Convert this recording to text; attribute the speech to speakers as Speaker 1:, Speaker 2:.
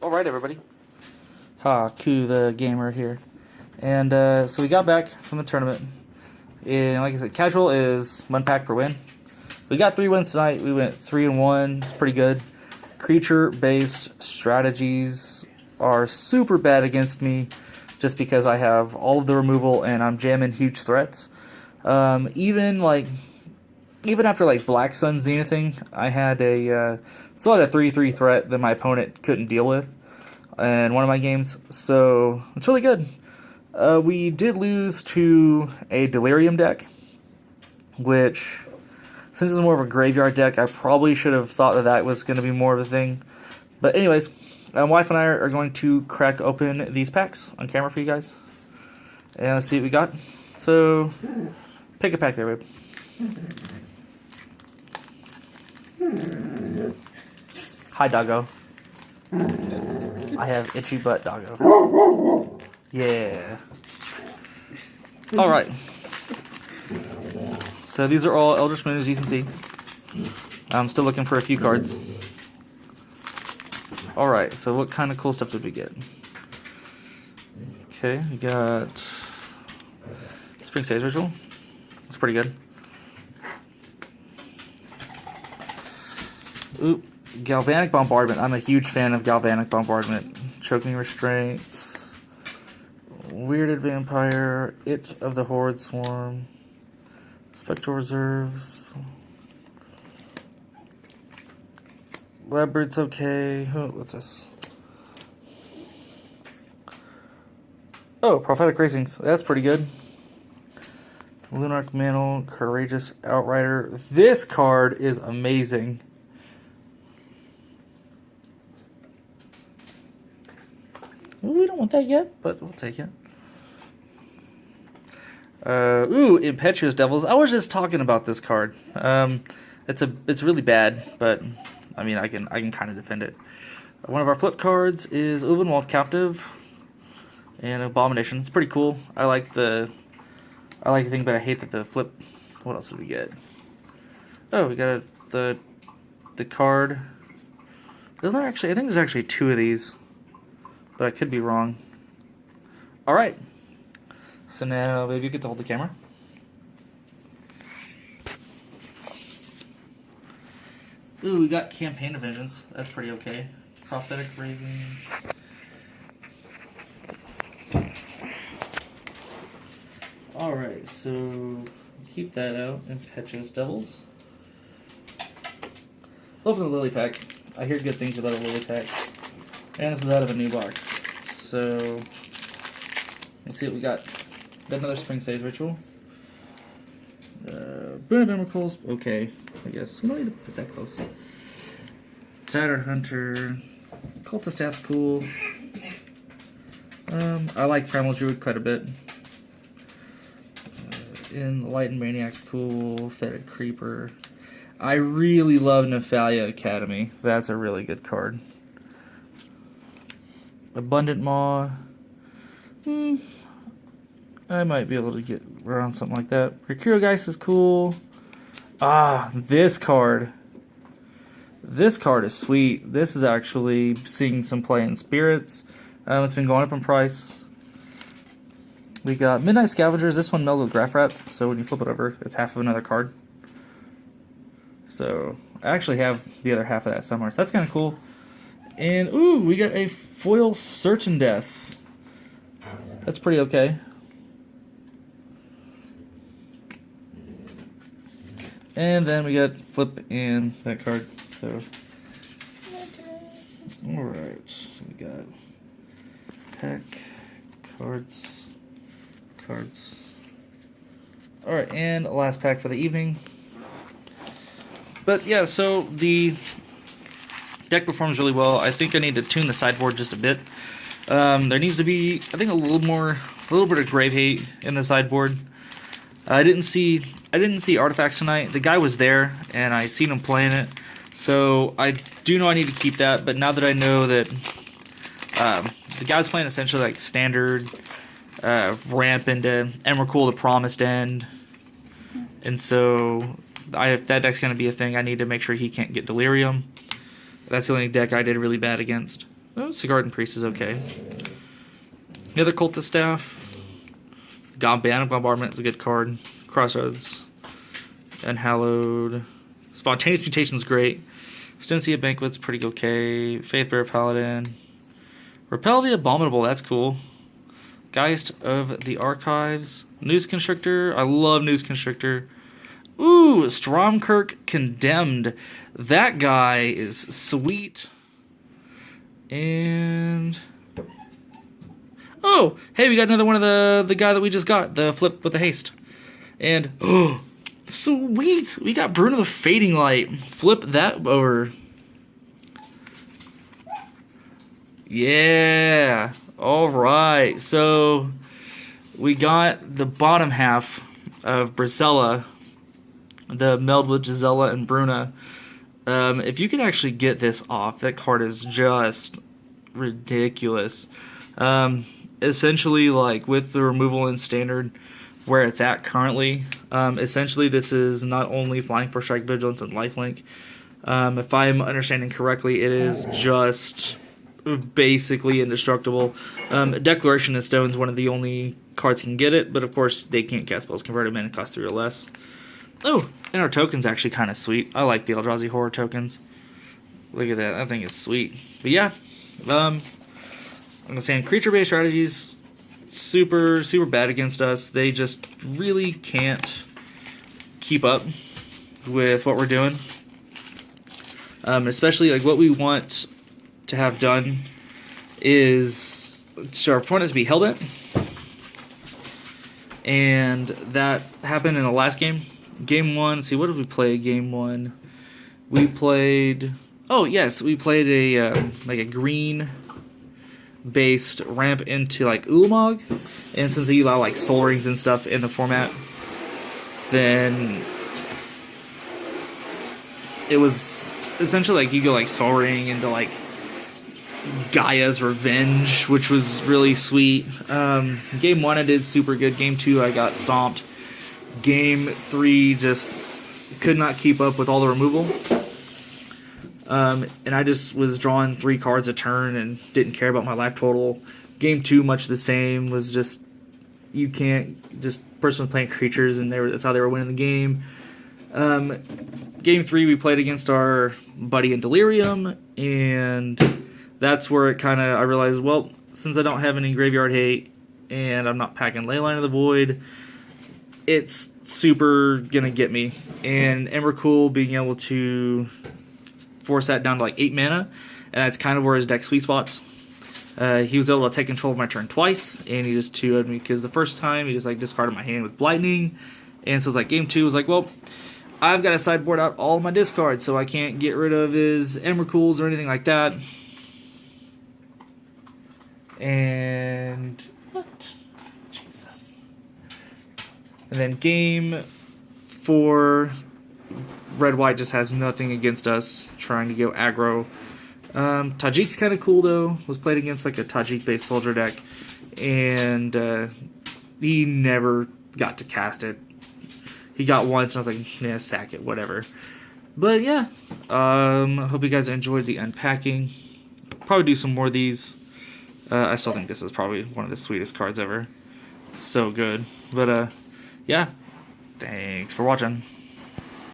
Speaker 1: Alright, everybody. Ku the gamer here. And so we got back from the tournament. And like I said, casual is 1 pack per win. We got 3 wins tonight. We went 3-1. It's pretty good. Creature-based strategies are super bad against me just because I have all of the removal and I'm jamming huge threats. Even after like Black Sun Zenithing, I had still had a 3/3 threat that my opponent couldn't deal with in one of my games, so it's really good. We did lose to a Delirium deck, which, since it's more of a graveyard deck, I probably should have thought that was going to be more of a thing. But anyways, my wife and I are going to crack open these packs on camera for you guys, and let's see what we got. So, pick a pack there, babe. Hi, doggo. I have itchy butt, doggo. Yeah. Alright. So these are all Eldritch Moon, as you can see. I'm still looking for a few cards. Alright, so what kind of cool stuff did we get? Okay, we got Spring Sage Ritual. That's pretty good. Ooh, Galvanic Bombardment. I'm a huge fan of Galvanic Bombardment. Choking Restraints. Weirded Vampire. It of the Horde Swarm. Spectral Reserves. Labbird's okay. Oh, what's this? Oh, Prophetic Racings. That's pretty good. Lunarch Mantle. Courageous Outrider. This card is amazing. We don't want that yet, but we'll take it. Ooh, Impetuous Devils. I was just talking about this card. It's really bad, but I mean I can kind of defend it. One of our flip cards is Ulanoms Captive and Abomination. It's pretty cool. I like the thing, but I hate that the flip. What else did we get? Oh, we got the card. Isn't there actually? I think there's actually 2 of these. But I could be wrong. Alright. So now, baby, you get to hold the camera. Ooh, we got Campaign of Vengeance. That's pretty okay. Prophetic Raven. Alright, so keep that out. Impetuous Devils. Open the Lily Pack. I hear good things about a Lily Pack. And this is out of a new box. So, let's see what we got. Got another Spring Sage Ritual. Boon of emrakuddles. Okay, I guess. We don't need to put that close. Tattered Hunter. Cultist Staff's cool. I like Primal Druid quite a bit. Enlightened Maniac's cool. Fetid Creeper. I really love Nephalia Academy. That's a really good card. Abundant Maw. I might be able to get around something like that. Geist is cool. Ah, this card. This card is sweet. This is actually seeing some play in Spirits. It's been going up in price. We got Midnight Scavengers. This one melds with Graph Rats, so when you flip it over, it's half of another card. So, I actually have the other half of that somewhere. So that's kind of cool. And, ooh, we got a foil Certain Death. That's pretty okay. And then we got Flip and that card. So, alright. So we got pack, cards. Alright, and last pack for the evening. But yeah, so the deck performs really well. I think I need to tune the sideboard just a bit. There needs to be, I think, a little bit of grave hate in the sideboard. I didn't see artifacts tonight. The guy was there, and I seen him playing it. So I do know I need to keep that. But now that I know that the guy was playing essentially like standard ramp into Emrakul, the Promised End, and so if that deck's going to be a thing, I need to make sure he can't get Delirium. That's the only deck I did really bad against. Oh, Sigarden Priest is okay. The other Cultist Staff. Band of Bombardment is a good card. Crossroads. Unhallowed. Spontaneous Mutation's great. Stensia Banquet's pretty okay. Faithbearer Paladin. Repel the Abominable, that's cool. Geist of the Archives. Noose Constrictor. I love Noose Constrictor. Ooh, Stromkirk Condemned. That guy is sweet. And... oh, hey, we got another one of the guy that we just got. The flip with the haste. And, oh, sweet. We got Bruno the Fading Light. Flip that over. Yeah. All right. So, we got the bottom half of Brisella. The meld with Gisela and Bruna. If you can actually get this off, that card is just ridiculous. Essentially, like, with the removal in Standard, where it's at currently, essentially this is not only Flying First Strike, Vigilance, and Lifelink. If I'm understanding correctly, it is just basically indestructible. Declaration of Stone is one of the only cards that can get it, but of course they can't cast spells converted mana cost 3 or less. Oh, and our token's actually kind of sweet. I like the Eldrazi Horror tokens. Look at that. That thing is sweet. But yeah, I'm going to say creature-based strategies, super bad against us. They just really can't keep up with what we're doing. Especially, like, what we want to have done is our opponents be hellbent. And that happened in the last game. Game 1, let's see, what did we play game 1? We played, oh yes, we played a like a green based ramp into like Ulamog, and since they allow like soul rings and stuff in the format, then it was essentially like you go like soul ring into like Gaia's Revenge, which was really sweet. Game 1 I did super good. Game 2 I got stomped. Game 3 just could not keep up with all the removal. And I just was drawing 3 cards a turn and didn't care about my life total. Game 2, much the same, was just, you can't, just person was playing creatures and that's how they were winning the game. Game 3 we played against our buddy in Delirium, and that's where it kind of, I realized, well, since I don't have any graveyard hate and I'm not packing Leyline of the Void, it's super gonna get me. And Emrakul being able to force that down to like 8 mana, and that's kind of where his deck sweet spots. He was able to take control of my turn twice, and he just 2-0'd me, because the first time he just like discarded my hand with Blightning, and so it was like game 2 was like, well, I've got to sideboard out all my discards, so I can't get rid of his Emrakuls or anything like that. And what? Jesus. And then game 4, red-white just has nothing against us, trying to go aggro. Tajik's kind of cool, though. Was played against like a Tajik-based soldier deck, and he never got to cast it. He got once, and I was like, nah, sack it, whatever. But yeah, I hope you guys enjoyed the unpacking. Probably do some more of these. I still think this is probably one of the sweetest cards ever. So good. But yeah, thanks for watching.